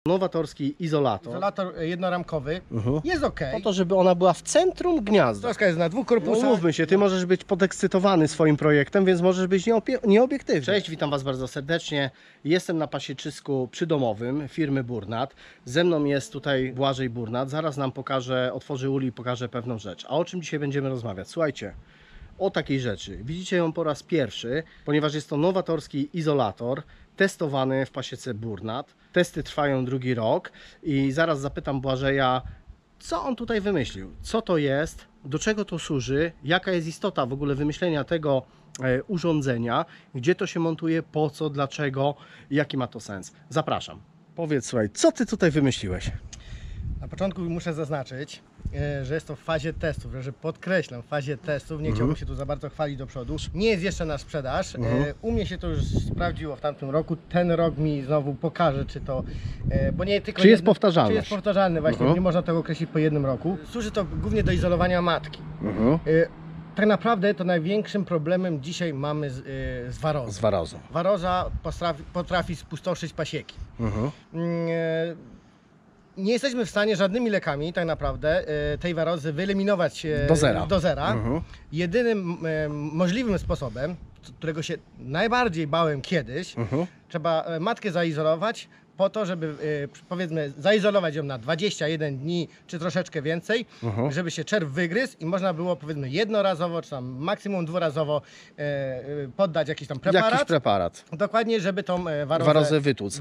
Nowatorski izolator. Izolator jednoramkowy jest ok. Po to, żeby ona była w centrum gniazda. Troszkę jest na dwóch korpusach. No, mówmy się, ty możesz być podekscytowany swoim projektem, więc możesz być nieobiektywny. Cześć, witam Was bardzo serdecznie. Jestem na pasieczysku przydomowym firmy Burnat. Ze mną jest tutaj Błażej Burnat. Zaraz nam otworzy uli i pokaże pewną rzecz. A o czym dzisiaj będziemy rozmawiać? Słuchajcie, o takiej rzeczy. Widzicie ją po raz pierwszy, ponieważ jest to nowatorski izolator testowany w pasiece Burnat. Testy trwają drugi rok i zaraz zapytam Błażeja, co on tutaj wymyślił, co to jest, do czego to służy, jaka jest istota w ogóle wymyślenia tego urządzenia, gdzie to się montuje, po co, dlaczego, jaki ma to sens. Zapraszam. Powiedz, słuchaj, co ty tutaj wymyśliłeś? Na początku muszę zaznaczyć, że jest to w fazie testów, że podkreślam, w fazie testów, nie chciałbym się tu za bardzo chwalić do przodu. Nie jest jeszcze na sprzedaż, u mnie się to już sprawdziło w tamtym roku, ten rok mi znowu pokaże, czy to, bo nie tylko... Czy jest powtarzalność? Czy jest powtarzalny właśnie, nie można tego określić po jednym roku. Służy to głównie do izolowania matki. Tak naprawdę to największym problemem dzisiaj mamy z warozą. Z warozą. Waroza potrafi spustoszyć pasieki. Nie jesteśmy w stanie żadnymi lekami tak naprawdę tej warozy wyeliminować do zera. Jedynym możliwym sposobem, którego się najbardziej bałem kiedyś, trzeba matkę zaizolować po to, żeby powiedzmy zaizolować ją na 21 dni czy troszeczkę więcej, żeby się czerw wygryzł i można było powiedzmy jednorazowo czy tam maksimum dwurazowo poddać jakiś tam preparat. Jakiś preparat. Dokładnie, żeby tą warozę wytłuc.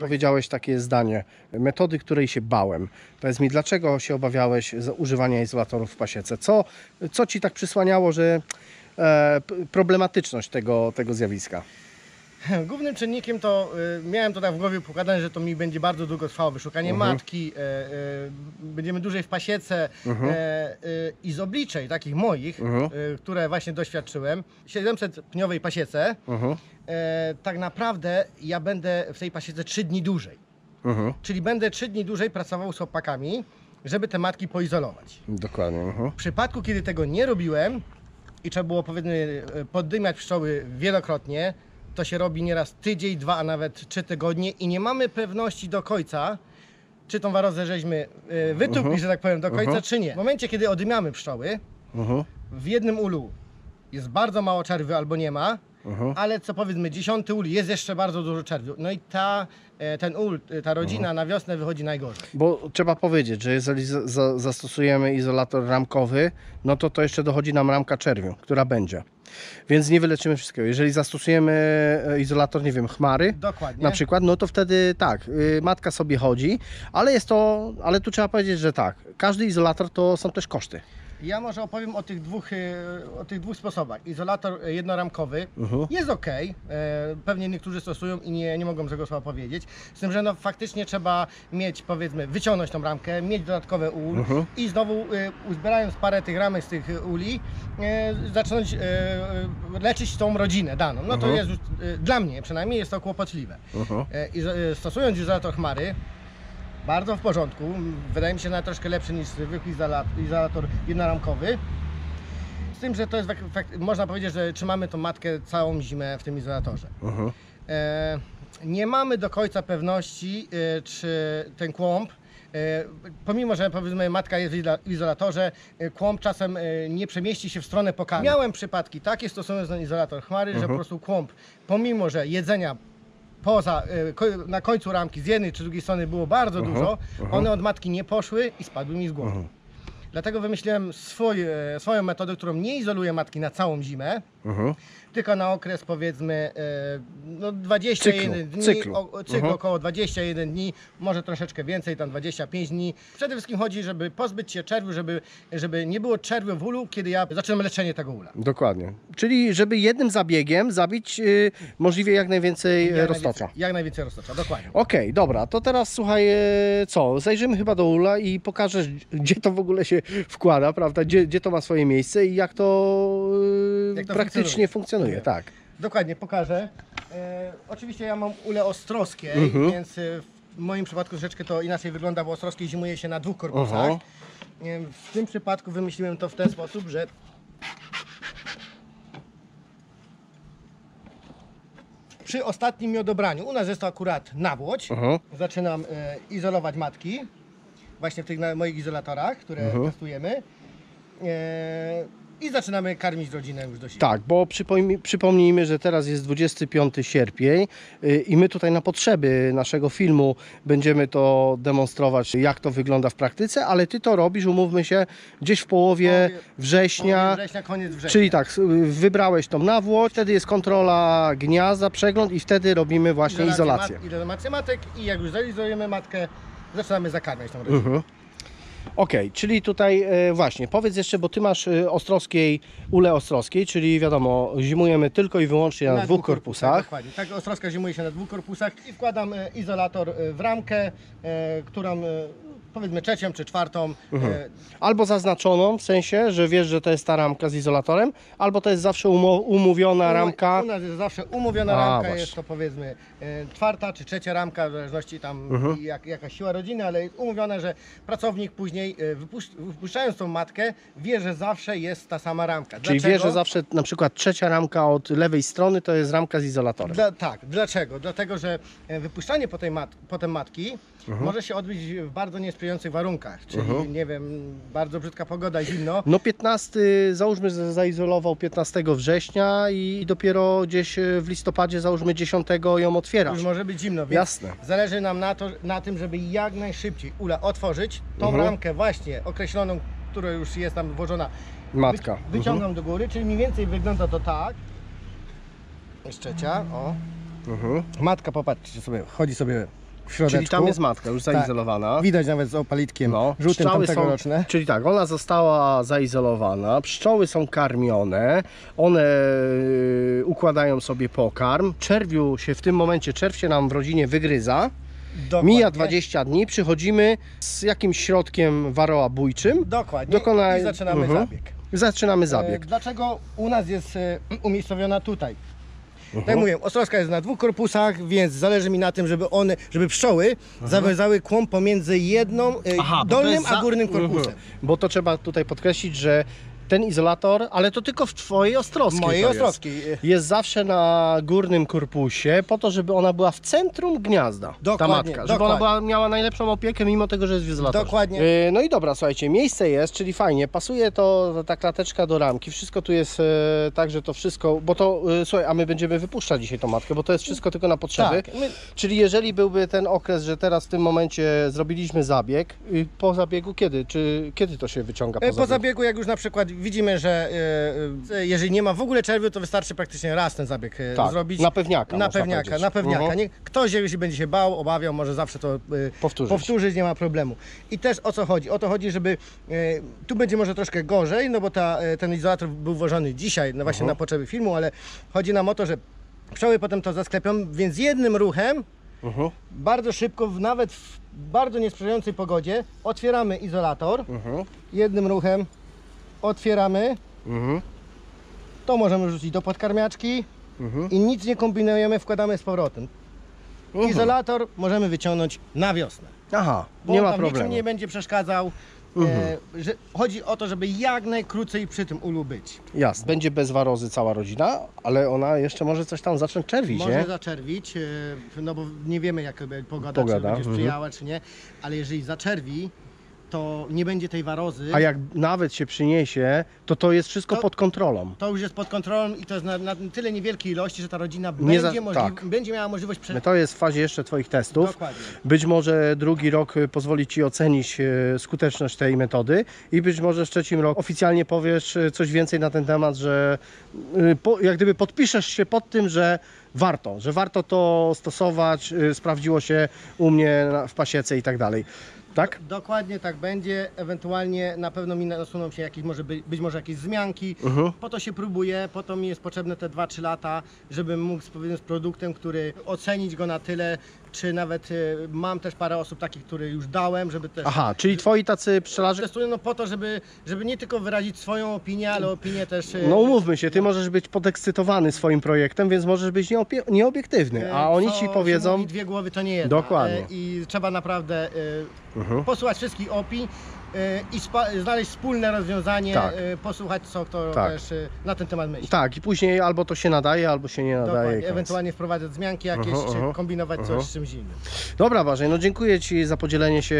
Powiedziałeś takie zdanie, metody, której się bałem. Powiedz mi, dlaczego się obawiałeś używania izolatorów w pasiece? Co ci tak przysłaniało, że problematyczność tego zjawiska? Głównym czynnikiem to, miałem to tak w głowie pokładane, że to mi będzie bardzo długo trwało wyszukanie matki, będziemy dłużej w pasiece i z obliczeń takich moich, które właśnie doświadczyłem, 700-pniowej pasiece, tak naprawdę ja będę w tej pasiece 3 dni dłużej. Czyli będę 3 dni dłużej pracował z chłopakami, żeby te matki poizolować. Dokładnie. W przypadku, kiedy tego nie robiłem i trzeba było powiedzmy poddymiać pszczoły wielokrotnie, to się robi nieraz tydzień, 2, a nawet 3 tygodnie i nie mamy pewności do końca, czy tą warozę żeśmy wytłukli, że tak powiem, do końca, czy nie. W momencie, kiedy oddymiamy pszczoły, w jednym ulu jest bardzo mało czerwiu albo nie ma, ale co powiedzmy 10 ul jest jeszcze bardzo dużo czerwiu. No i ten ul, ta rodzina na wiosnę wychodzi najgorzej. Bo trzeba powiedzieć, że jeżeli zastosujemy izolator ramkowy, no to jeszcze dochodzi nam ramka czerwiu, która będzie. Więc nie wyleczymy wszystkiego. Jeżeli zastosujemy izolator, nie wiem, chmary, dokładnie, na przykład, no to wtedy tak, matka sobie chodzi, ale tu trzeba powiedzieć, że tak, każdy izolator to są też koszty. Ja może opowiem o tych dwóch sposobach. Izolator jednoramkowy jest ok, pewnie niektórzy stosują i nie mogą tego słowa powiedzieć. Z tym, że no, faktycznie trzeba mieć, powiedzmy, wyciągnąć tą ramkę, mieć dodatkowe ul i znowu uzbierając parę tych ramek z tych uli, zacząć leczyć tą rodzinę daną. No to jest już, dla mnie przynajmniej jest to kłopotliwe. Stosując izolator chmary, bardzo w porządku, wydaje mi się nawet troszkę lepszy niż zwykły izolator jednoramkowy. Z tym, że to jest, można powiedzieć, że trzymamy tą matkę całą zimę w tym izolatorze. Nie mamy do końca pewności, czy ten kłąb, pomimo że powiedzmy matka jest w izolatorze, kłąb czasem nie przemieści się w stronę pokarmu. Miałem przypadki takie, stosując ten izolator chmary, że po prostu kłąb, pomimo że jedzenia na końcu ramki z jednej czy drugiej strony było bardzo dużo, one od matki nie poszły i spadły mi z głowy. Dlatego wymyśliłem swoją metodę, którą nie izoluje matki na całą zimę, tylko na okres powiedzmy no 21 dni, cykl około 21 dni, może troszeczkę więcej, tam 25 dni. Przede wszystkim chodzi, żeby pozbyć się czerwiu, żeby nie było czerwiu w ulu, kiedy ja zaczynam leczenie tego ula. Dokładnie. Czyli żeby jednym zabiegiem zabić możliwie jak najwięcej roztocza. Jak najwięcej roztocza, dokładnie. Okej, dobra, to teraz słuchaj, zajrzymy chyba do ula i pokażesz, gdzie to w ogóle się wkłada, prawda, gdzie to ma swoje miejsce i jak to praktycznie funkcjonuje. Tak. Dokładnie, pokażę. Oczywiście ja mam ulę ostrowskiej, więc w moim przypadku troszeczkę to inaczej wygląda, bo ostrowskiej zimuje się na 2 korpusach. W tym przypadku wymyśliłem to w ten sposób, że przy ostatnim miodobraniu, u nas jest to akurat nawłoć, zaczynam izolować matki, właśnie w tych moich izolatorach, które testujemy. I zaczynamy karmić rodzinę już do siebie. Tak, bo przypomnijmy, że teraz jest 25 sierpień i my tutaj na potrzeby naszego filmu będziemy to demonstrować, jak to wygląda w praktyce, ale ty to robisz, umówmy się, gdzieś w połowie września. Koniec września. Czyli tak, wybrałeś tą nawłoć, wtedy jest kontrola gniazda, przegląd i wtedy robimy właśnie izolację. Izolację matek i jak już zaizolujemy matkę, zaczynamy zakarmiać tą rodzinę. Okej, czyli tutaj właśnie, powiedz jeszcze, bo ty masz Ostrowskiej, ulę Ostrowskiej, czyli wiadomo, zimujemy tylko i wyłącznie na dwóch korpusach. Dokładnie, tak, Ostrowska zimuje się na dwóch korpusach i wkładam izolator w ramkę, którą powiedzmy trzecią czy czwartą. Albo zaznaczoną, w sensie, że wiesz, że to jest ta ramka z izolatorem, albo to jest zawsze umówiona ramka. U nas jest zawsze umówiona ramka, właśnie. Jest to powiedzmy czwarta czy trzecia ramka, w zależności tam jaka siła rodziny, ale jest umówione, że pracownik później wypuszczając tą matkę wie, że zawsze jest ta sama ramka. Czyli wie, że zawsze na przykład trzecia ramka od lewej strony to jest ramka z izolatorem. Tak, dlaczego? Dlatego, że wypuszczanie potem matki może się odbyć w bardzo niesprzyjających warunkach, czyli nie wiem, bardzo brzydka pogoda, zimno. No 15, załóżmy, że zaizolował 15 września i dopiero gdzieś w listopadzie, załóżmy 10 ją otwierasz. Już może być zimno, więc jasne. Zależy nam na tym, żeby jak najszybciej ulę otworzyć, tą ramkę właśnie określoną, która już jest tam włożona, matka. Wyciągam do góry, czyli mniej więcej wygląda to tak. Jest trzecia, o. Matka, popatrzcie sobie, chodzi sobie w środeczku. Czyli tam jest matka już zaizolowana. Tak, widać nawet z opalitkiem żółtym tamtegoroczne. Czyli tak, ona została zaizolowana, pszczoły są karmione, one układają sobie pokarm, czerwiu się w tym momencie, czerw się nam w rodzinie wygryza. Dokładnie. Mija 20 dni, przychodzimy z jakimś środkiem waroabójczym. Dokładnie. I zaczynamy zabieg. Zaczynamy zabieg. Dlaczego u nas jest umiejscowiona tutaj? Tak jak mówię, Ostrowska jest na dwóch korpusach, więc zależy mi na tym, żeby pszczoły zawiązały kłąb pomiędzy dolnym a górnym korpusem. Bo to trzeba tutaj podkreślić, że ten izolator, ale to tylko w twojej Ostrowskiej. Mojej Ostrowskiej. Jest zawsze na górnym korpusie, po to, żeby ona była w centrum gniazda. Dokładnie, ta matka, żeby ona miała najlepszą opiekę, mimo tego, że jest w izolatorze. Dokładnie. No i dobra, słuchajcie, miejsce jest, czyli fajnie, pasuje to, ta klateczka do ramki, wszystko tu jest tak, że to wszystko, bo to, słuchaj, a my będziemy wypuszczać dzisiaj tą matkę, bo to jest wszystko tylko na potrzeby. Tak. Czyli jeżeli byłby ten okres, że teraz w tym momencie zrobiliśmy zabieg, po zabiegu kiedy to się wyciąga po zabiegu, jak już na przykład widzimy, że jeżeli nie ma w ogóle czerwiu, to wystarczy praktycznie raz ten zabieg zrobić. Na pewniaka. Na pewniaka. Ktoś, jeśli będzie się bał, obawiał, może zawsze to powtórzyć, nie ma problemu. I też o co chodzi? O to chodzi, żeby tu będzie może troszkę gorzej, no bo ten izolator był włożony dzisiaj, no właśnie na potrzeby filmu, ale chodzi nam o to, że pszczoły potem to zasklepią, więc jednym ruchem bardzo szybko, nawet w bardzo niesprzyjającej pogodzie, otwieramy izolator. Jednym ruchem otwieramy. To możemy wrzucić do podkarmiaczki i nic nie kombinujemy, wkładamy z powrotem. Izolator możemy wyciągnąć na wiosnę. Aha, bo nie ma tam problemu. niczym nie będzie przeszkadzał. Że chodzi o to, żeby jak najkrócej przy tym ulu być. Jasne. Będzie bez warozy cała rodzina, ale ona jeszcze może coś tam zacząć czerwić, Może nie? zaczerwić, no bo nie wiemy jaka pogoda. Czy będzie sprzyjała, czy nie. Ale jeżeli zaczerwi, to nie będzie tej warozy. A jak nawet się przyniesie, to jest wszystko pod kontrolą. To już jest pod kontrolą i to jest na tyle niewielkiej ilości, że ta rodzina będzie miała możliwość To jest w fazie jeszcze Twoich testów. Dokładnie. Być może drugi rok pozwoli Ci ocenić skuteczność tej metody i być może w trzecim roku oficjalnie powiesz coś więcej na ten temat, że jak gdyby podpiszesz się pod tym, że warto to stosować, sprawdziło się u mnie w pasiece i tak dalej. Tak? Dokładnie tak będzie, ewentualnie na pewno mi nasuną się jakieś, być może jakieś wzmianki, po to się próbuje, po to mi jest potrzebne te 2-3 lata, żebym mógł z produktem, który ocenić go na tyle, czy nawet mam też parę osób takich, które już dałem, żeby też... Aha, czyli Twoi tacy pszczelarze... Testuję no po to, żeby nie tylko wyrazić swoją opinię, ale opinię też... No umówmy się, Ty możesz być podekscytowany swoim projektem, więc możesz być nieobiektywny, a oni Ci powiedzą... I dwie głowy to nie jedna. Dokładnie. I trzeba naprawdę posłuchać wszystkich opinii. znaleźć wspólne rozwiązanie, Tak. posłuchać co kto Tak. też na ten temat myśli. Tak, i później albo to się nadaje, albo się nie nadaje. Dokładnie. koniec. Ewentualnie wprowadzać zmianki jakieś, czy kombinować coś z czymś innym. Dobra, Błażej, no dziękuję Ci za podzielenie się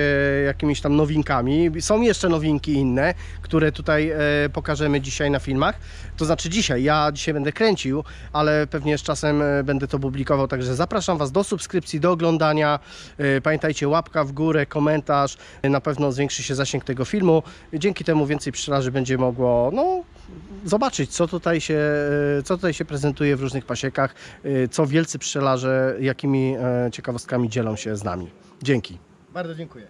jakimiś tam nowinkami. Są jeszcze nowinki inne, które tutaj pokażemy dzisiaj na filmach. To znaczy ja dzisiaj będę kręcił, ale pewnie z czasem będę to publikował, także zapraszam Was do subskrypcji, do oglądania. Pamiętajcie, łapka w górę, komentarz, na pewno zwiększy się zasięg tego filmu. Dzięki temu więcej pszczelarzy będzie mogło zobaczyć, co tutaj się prezentuje w różnych pasiekach, co wielcy pszczelarze, jakimi ciekawostkami dzielą się z nami. Dzięki. Bardzo dziękuję.